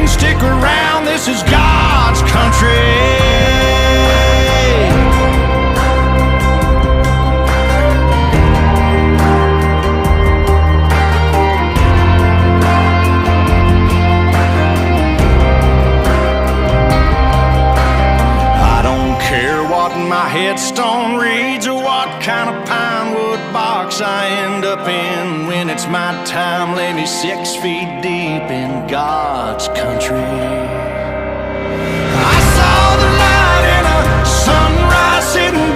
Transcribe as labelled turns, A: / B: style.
A: stick around, this is God's country. My headstone reads, or what kind of pine wood box I end up in. When it's my time, lay me 6 feet deep in God's country. I saw the light in a sunrise sitting